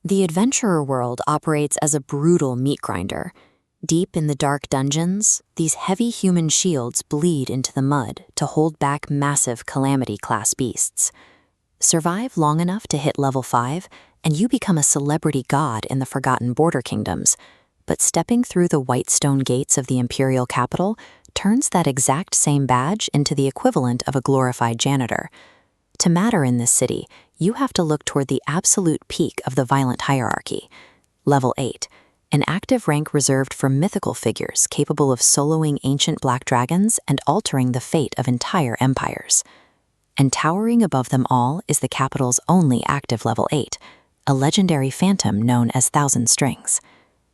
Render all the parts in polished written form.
The adventurer world operates as a brutal meat grinder. Deep in the dark dungeons, these heavy human shields bleed into the mud to hold back massive Calamity-class beasts. Survive long enough to hit level 5, and you become a celebrity god in the Forgotten Border Kingdoms. But stepping through the white stone gates of the imperial capital turns that exact same badge into the equivalent of a glorified janitor. To matter in this city, you have to look toward the absolute peak of the violent hierarchy. Level 8, an active rank reserved for mythical figures capable of soloing ancient black dragons and altering the fate of entire empires. And towering above them all is the capital's only active level 8, a legendary phantom known as Thousand Strings.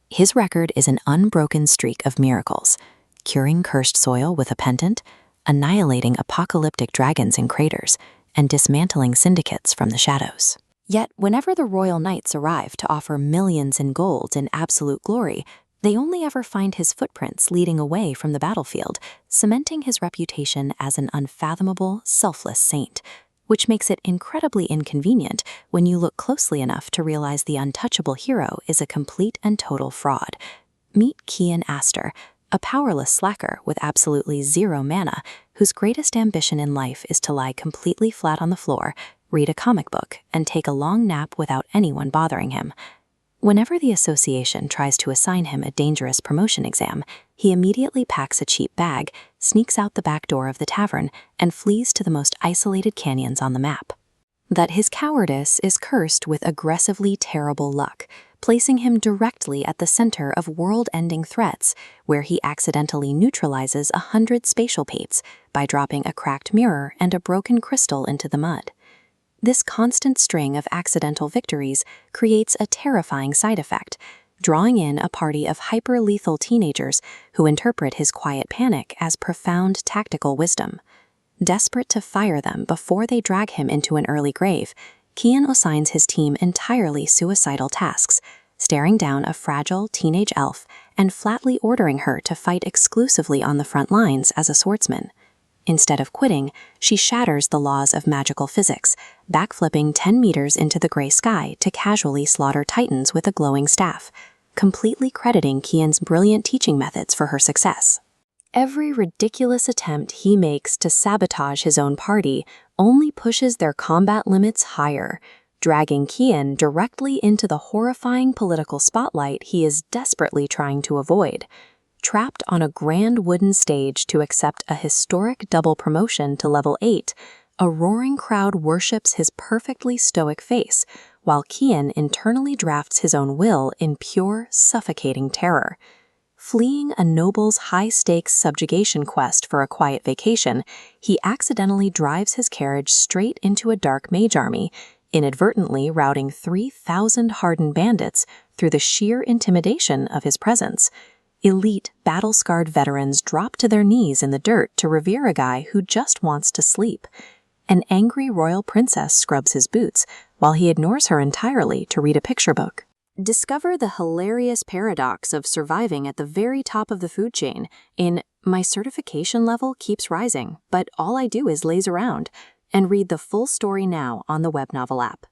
His record is an unbroken streak of miracles, curing cursed soil with a pendant, annihilating apocalyptic dragons in craters, and dismantling syndicates from the shadows. Yet, whenever the royal knights arrive to offer millions in gold in absolute glory, they only ever find his footprints leading away from the battlefield, cementing his reputation as an unfathomable, selfless saint, which makes it incredibly inconvenient when you look closely enough to realize the untouchable hero is a complete and total fraud. Meet Kian Astor, a powerless slacker with absolutely zero mana, whose greatest ambition in life is to lie completely flat on the floor, read a comic book, and take a long nap without anyone bothering him. Whenever the association tries to assign him a dangerous promotion exam, he immediately packs a cheap bag, sneaks out the back door of the tavern, and flees to the most isolated canyons on the map. That his cowardice is cursed with aggressively terrible luck, placing him directly at the center of world-ending threats, where he accidentally neutralizes 100 spatial pates by dropping a cracked mirror and a broken crystal into the mud. This constant string of accidental victories creates a terrifying side effect, drawing in a party of hyper-lethal teenagers who interpret his quiet panic as profound tactical wisdom. Desperate to fire them before they drag him into an early grave, Kian assigns his team entirely suicidal tasks, staring down a fragile teenage elf and flatly ordering her to fight exclusively on the front lines as a swordsman. Instead of quitting, she shatters the laws of magical physics, backflipping 10 meters into the gray sky to casually slaughter titans with a glowing staff, completely crediting Kian's brilliant teaching methods for her success. Every ridiculous attempt he makes to sabotage his own party only pushes their combat limits higher, dragging Kian directly into the horrifying political spotlight he is desperately trying to avoid. Trapped on a grand wooden stage to accept a historic double promotion to level 8, a roaring crowd worships his perfectly stoic face, while Kian internally drafts his own will in pure, suffocating terror. Fleeing a noble's high-stakes subjugation quest for a quiet vacation, he accidentally drives his carriage straight into a dark mage army, inadvertently routing 3,000 hardened bandits through the sheer intimidation of his presence. Elite, battle-scarred veterans drop to their knees in the dirt to revere a guy who just wants to sleep. An angry royal princess scrubs his boots, while he ignores her entirely to read a picture book. Discover the hilarious paradox of surviving at the very top of the food chain in "My certification level keeps rising, but all I do is laze around," and read the full story now on the WebNovel app.